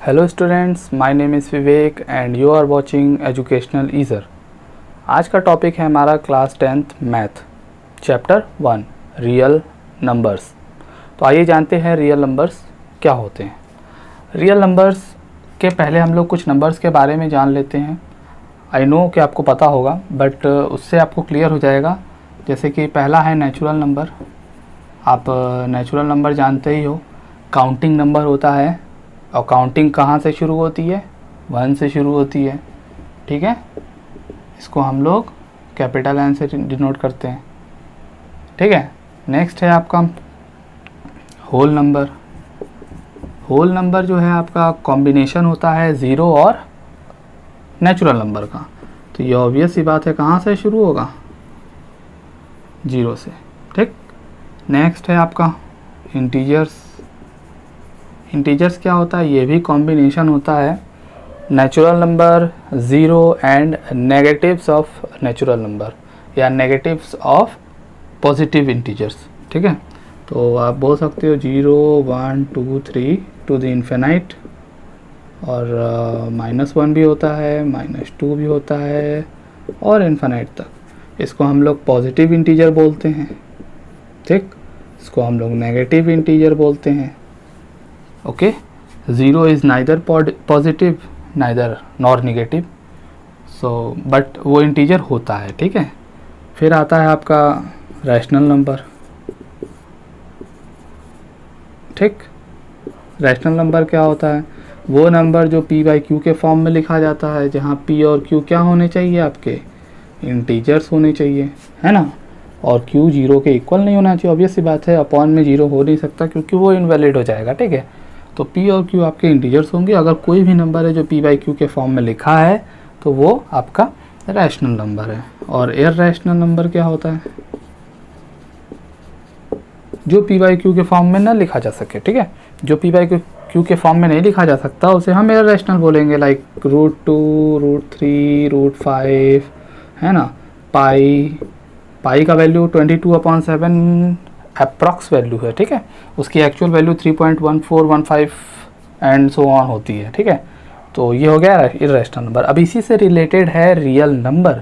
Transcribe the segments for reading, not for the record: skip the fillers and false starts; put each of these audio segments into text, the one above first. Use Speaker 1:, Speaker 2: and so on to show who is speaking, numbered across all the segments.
Speaker 1: Hello students, my name is Vivek and you are watching educational easer. आज का topic है हमारा class 10th math chapter 1 real numbers. तो आइए जानते हैं रियल नंबर्स क्या होते हैं। रियल नंबर्स के पहले हम लोग कुछ नंबर्स के बारे में जान लेते हैं। आई नो कि आपको पता होगा बट उससे आपको क्लियर हो जाएगा। जैसे कि पहला है नेचुरल नंबर। आप नेचुरल नंबर जानते ही हो, काउंटिंग नंबर होता है और काउंटिंग कहाँ से शुरू होती है? 1 से शुरू होती है। ठीक है, इसको हम लोग कैपिटल एन से डिनोट करते हैं। ठीक है, नेक्स्ट है आपका होल नंबर। होल नंबर जो है आपका कॉम्बिनेशन होता है ज़ीरो और नेचुरल नंबर का। तो ये ऑब्वियस सी बात है, कहाँ से शुरू होगा? ज़ीरो से। ठीक, नेक्स्ट है आपका इंटीजर्स। इंटीजर्स क्या होता है? ये भी कॉम्बिनेशन होता है natural number, zero and negatives of natural number या नेगेटिव्स ऑफ पॉजिटिव इंटीजर्स। ठीक है, तो आप बोल सकते हो 0 1 2 3 टू द इन्फिनाइट, और -1 भी होता है, -2 भी होता है और इन्फिनाइट तक। इसको हम लोग पॉजिटिव इंटीजर बोलते हैं। ठीक, इसको हम लोग नेगेटिव इंटीजर बोलते हैं। Okay, zero is neither positive neither nor negative, so but वो इंटीजर होता है। ठीक है, फिर आता है आपका रैशनल नंबर। ठीक, रैशनल नंबर क्या होता है? वो नंबर जो p बाई क्यू के फॉर्म में लिखा जाता है, जहाँ p और q क्या होने चाहिए? आपके इंटीजर्स होने चाहिए, है ना। और q 0 के इक्वल नहीं होना चाहिए, ऑब्वियस सी बात है। अपॉन में 0 हो नहीं सकता क्योंकि वो इनवैलिड हो जाएगा। ठीक है, तो p और q आपके इंटीजर्स होंगे। अगर कोई भी नंबर है जो p बाई क्यू के फॉर्म में लिखा है तो वो आपका रैशनल नंबर है। और इररैशनल नंबर क्या होता है? जो p बाई क्यू के फॉर्म में ना लिखा जा सके। ठीक है, जो p बाई क्यू के फॉर्म में नहीं लिखा जा सकता उसे हम इररैशनल बोलेंगे, लाइक √2, √3, √5, है ना। पाई का वैल्यू 22/7 अप्रॉक्स वैल्यू है। ठीक है, उसकी actual value 3.1415 and so on होती है। ठीक है, तो ये हो गया इररेशनल नंबर। अब इसी से रिलेटेड है real number.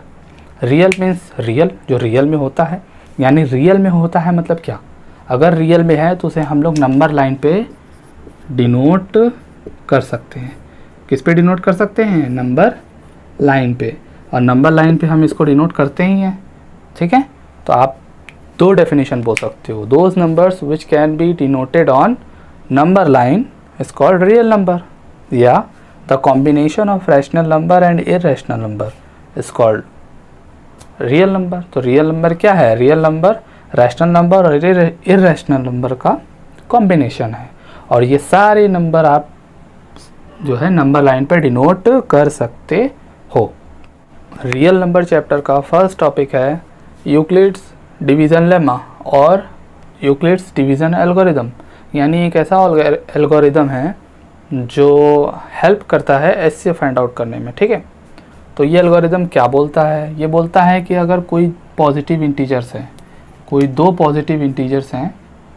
Speaker 1: Real means real, जो रियल में होता है। यानी रियल में होता है मतलब क्या? अगर रियल में है तो उसे हम लोग नंबर लाइन पे डिनोट कर सकते हैं। किस पे डिनोट कर सकते हैं? नंबर लाइन पे। और नंबर लाइन पे हम इसको डिनोट करते ही हैं। ठीक है, तो आप दो डेफिनेशन बोल सकते हो। Those numbers which can be denoted on number line is called real number, या the combination of rational number and irrational number is called real number. तो रियल नंबर क्या है? रियल नंबर रैशनल नंबर और irrational number का combination है। और ये सारे नंबर आप जो है नंबर लाइन पर डिनोट कर सकते हो। रियल नंबर चैप्टर का फर्स्ट टॉपिक है यूक्लिड्स डिवीज़न लेमा और यूक्लिड्स डिवीज़न एल्गोरिदम। यानी एक ऐसा एल्गोरिदम है जो हेल्प करता है एचसीएफ फाइंड आउट करने में। ठीक है, तो ये एल्गोरिदम क्या बोलता है? ये बोलता है कि अगर कोई पॉजिटिव इंटीजर्स है, कोई दो पॉजिटिव इंटीजर्स हैं,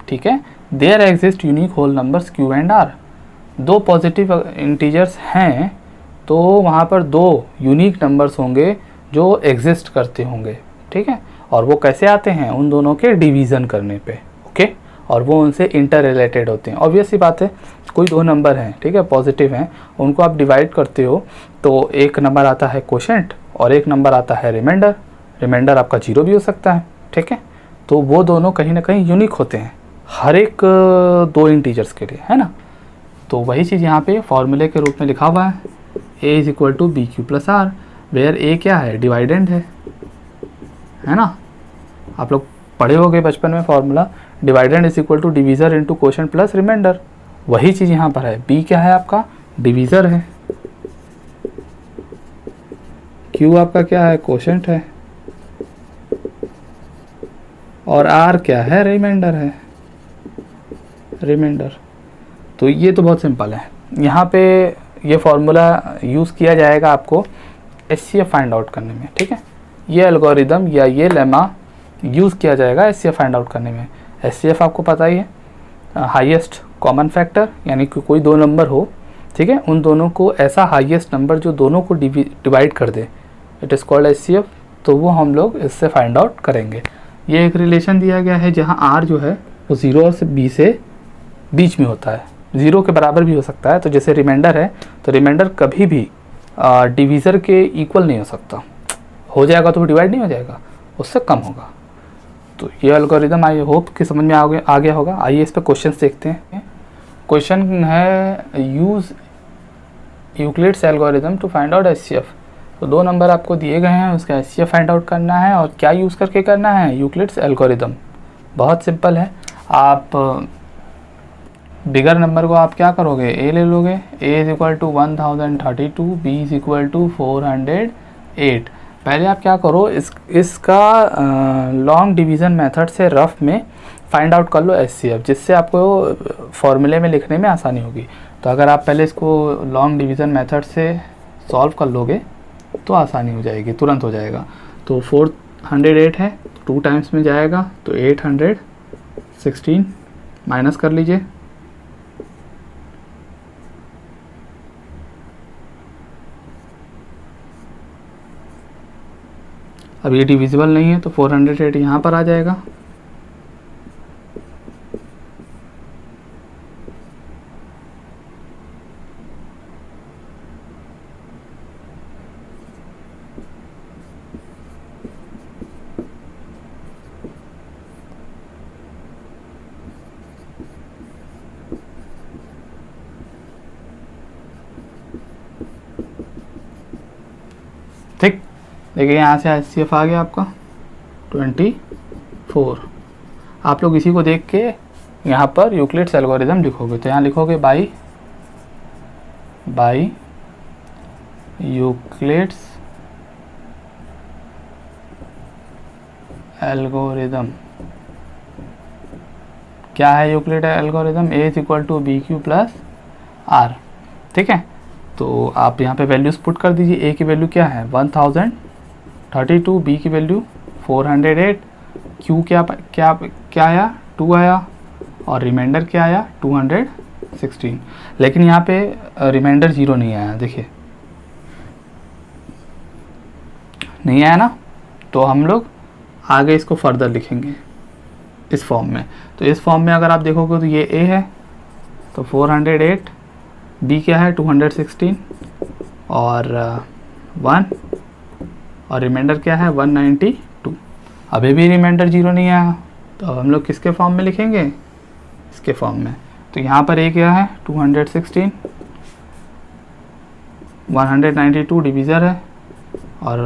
Speaker 1: ठीक है, there exist unique whole numbers q and r। दो पॉजिटिव इंटीजर्स हैं तो वहाँ पर दो यूनिक नंबर्स होंगे जो एग्जिस्ट करते होंगे। ठीक है, और वो कैसे आते हैं? उन दोनों के डिवीज़न करने पे। ओके, और वो उनसे इंटर रिलेटेड होते हैं। ऑब्वियस सी बात है, कोई दो नंबर हैं, ठीक है, पॉजिटिव हैं, उनको आप डिवाइड करते हो तो एक नंबर आता है कोशेंट और एक नंबर आता है रिमाइंडर। रिमाइंडर आपका 0 भी हो सकता है। ठीक है, तो वो दोनों कहीं ना कहीं यूनिक होते हैं हर एक दो इंटीजर्स के लिए, है ना। तो वही चीज़ यहाँ पे फॉर्मूले के रूप में लिखा हुआ है, a is equal to B Q plus R, where a क्या है? डिवाइडेंड है ना। आप लोग पढ़े होंगे बचपन में formula, dividend is equal to divisor into quotient plus remainder. वही चीज़ यहाँ पर है। b क्या है? आपका डिवीज़र है, q आपका क्या है? कोशेंट है, और r क्या है? रिमाइंडर है, रिमाइंडर। तो ये तो बहुत सिंपल है। यहाँ पे ये फॉर्मूला यूज़ किया जाएगा आपको एचसीएफ फाइंड आउट करने में। ठीक है, ये एल्गोरिदम या ये लेमा यूज़ किया जाएगा एचसीएफ फाइंड आउट करने में। एचसीएफ आपको पता ही है, हाईएस्ट कॉमन फैक्टर, यानी कि कोई दो नंबर हो ठीक है, उन दोनों को ऐसा हाईएस्ट नंबर जो दोनों को डिवाइड कर दे, इट इज़ कॉल्ड HCF। तो वो हम लोग इससे फाइंड आउट करेंगे। ये एक रिलेशन दिया गया है जहाँ R जो है वो 0 और B से बीच में होता है, 0 के बराबर भी हो सकता है। तो जैसे रिमाइंडर है, तो रिमाइंडर कभी भी डिवीज़र के इक्वल नहीं हो सकता, हो जाएगा तो डिवाइड नहीं हो जाएगा, उससे कम होगा। तो ये एल्गोरिदम आई होप कि समझ में आ गया होगा। आइए इस पर क्वेश्चन देखते हैं। क्वेश्चन है use Euclid's algorithm to find out HCF। तो 2 नंबर आपको दिए गए हैं, उसका HCF फाइंड आउट करना है। और क्या यूज़ करके करना है? Euclid's algorithm. बहुत सिंपल है। आप बिगर नंबर को आप क्या करोगे, A ले लोगे, A is equal to 1032, B is equal to 408। पहले आप क्या करो, इसका लॉन्ग डिवीज़न मेथड से रफ में फाइंड आउट कर लो HCF, जिससे आपको फॉर्मूले में लिखने में आसानी होगी। तो अगर आप पहले इसको लॉन्ग डिवीज़न मेथड से सॉल्व कर लोगे तो आसानी हो जाएगी, तुरंत हो जाएगा। तो 408 है, 2 टाइम्स में जाएगा, तो 816 माइनस कर लीजिए। अब ये डिविजिबल नहीं है तो 408 यहाँ पर आ जाएगा। ठीक, देखिए यहाँ से HCF आ गया आपका 24। आप लोग इसी को देख के यहाँ पर यूक्लिड्स एल्गोरिदम लिखोगे। तो यहाँ लिखोगे बाई यूक्लिड्स एल्गोरिदम। क्या है Euclid algorithm? A is equal to BQ plus R। ठीक है, तो आप यहाँ पे वैल्यूज़ पुट कर दीजिए। A की वैल्यू क्या है 1032, B की वैल्यू 408, Q क्या आया 2 आया, और रिमाइंडर क्या आया 216। लेकिन यहाँ पे रिमाइंडर 0 नहीं आया, देखिए नहीं आया ना। तो हम लोग आगे इसको फर्दर लिखेंगे इस फॉर्म में। तो इस फॉर्म में अगर आप देखोगे तो ये A है तो 408, B क्या है 216 और 1, और रिमाइंडर क्या है 192। अभी भी रिमाइंडर 0 नहीं आया, तो अब हम लोग किसके फॉर्म में लिखेंगे? इसके फॉर्म में। तो यहाँ पर A क्या है 216, 192 डिवीज़र है, और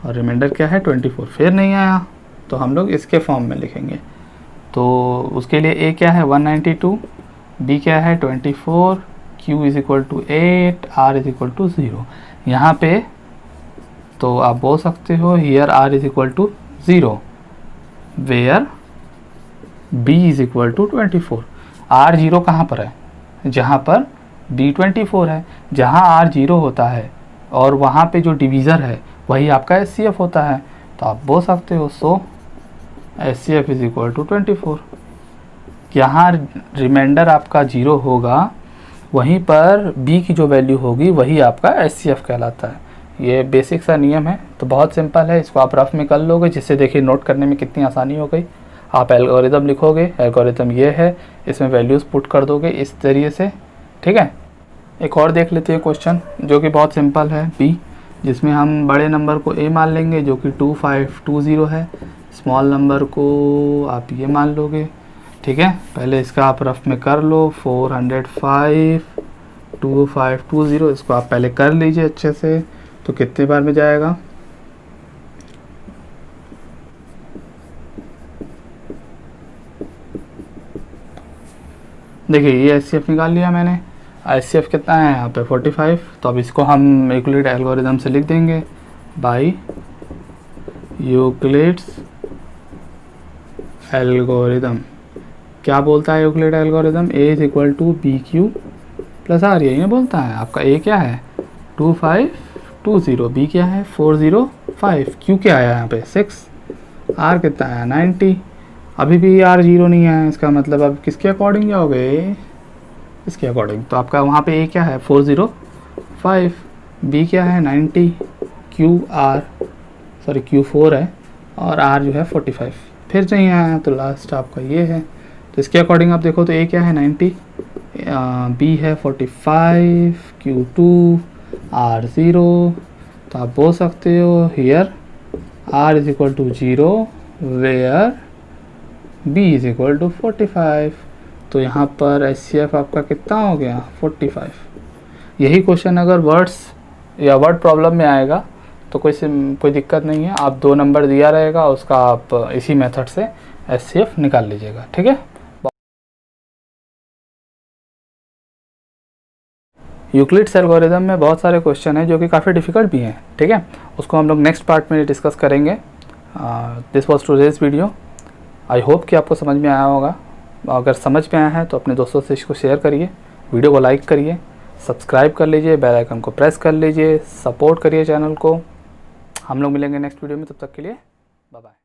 Speaker 1: रिमाइंडर क्या है 24। फिर नहीं आया तो हम लोग इसके फॉर्म में लिखेंगे। तो उसके लिए A क्या है 192, B क्या है 24, Q is equal to 8, R is equal to 0। यहाँ पे तो आप बोल सकते हो here R is equal to 0 where B is equal to 24। R 0 कहाँ पर है? जहाँ पर B 24 है। जहाँ R 0 होता है और वहाँ पे जो डिवीज़र है वही आपका HCF होता है। तो आप बोल सकते हो सो HCF इज़ इक्वल टू 24। यहाँ रिमाइंडर आपका 0 होगा, वहीं पर B की जो वैल्यू होगी वही आपका HCF कहलाता है। ये बेसिक सा नियम है, तो बहुत सिंपल है। इसको आप रफ में कर लोगे, जिससे देखिए नोट करने में कितनी आसानी हो गई। आप एल्गोरिदम लिखोगे, एल्गोरिदम ये है, इसमें वैल्यूज़ पुट कर दोगे इस तरीके से। ठीक है, एक और देख लेते हैं क्वेश्चन जो कि बहुत सिंपल है B, जिसमें हम बड़े नंबर को A मान लेंगे जो कि 2520 है, स्मॉल नंबर को आप ये मान लोगे। ठीक है, पहले इसका आप रफ में कर लो 405 2520, इसको आप पहले कर लीजिए अच्छे से। तो कितने बार में जाएगा? देखिए ये HCF निकाल लिया मैंने। HCF कितना है यहाँ पे 45। तो अब इसको हम यूक्लिड एल्गोरिदम से लिख देंगे बाई यूक्लिड्स एल्गोरिदम। क्या बोलता है Euclid algorithm? A is equal to BQ plus R, यही ना बोलता है। आपका A क्या है 2520, B क्या है 405, Q क्या आया यहाँ पे 6, R कितना आया 90। अभी भी R 0 नहीं आया, इसका मतलब अब किसके अकॉर्डिंग जाओगे? इसके अकॉर्डिंग। तो आपका वहाँ पे ए क्या है 405, बी क्या है 90, Q4 है और R जो है 45, फिर नहीं आया तो लास्ट आपका ये है। तो इसके अकॉर्डिंग आप देखो तो ए क्या है 90, बी है 45, Q2, R 0। तो आप बोल सकते हो here R is equal to 0 where B is equal to 45। तो यहाँ पर HCF आपका कितना हो गया 45। यही क्वेश्चन अगर वर्ड्स या वर्ड प्रॉब्लम में आएगा तो कोई दिक्कत नहीं है, आप 2 नंबर दिया रहेगा उसका आप इसी मेथड से HCF निकाल लीजिएगा, ठीक है। यूक्लिड्स एल्गोरिथम में बहुत सारे क्वेश्चन हैं जो कि काफ़ी डिफ़िकल्ट भी हैं, ठीक है। उसको हम लोग नेक्स्ट पार्ट में डिस्कस करेंगे। This was today's video. I hope कि आपको समझ में आया होगा। अगर समझ में आया है तो अपने दोस्तों से इसको शेयर करिए, वीडियो को लाइक करिए, सब्सक्राइब कर लीजिए, बेल आइकन को प्रेस कर लीजिए, सपोर्ट करिए चैनल को। हम लोग मिलेंगे नेक्स्ट वीडियो में, तब तक के लिए बाय बाय।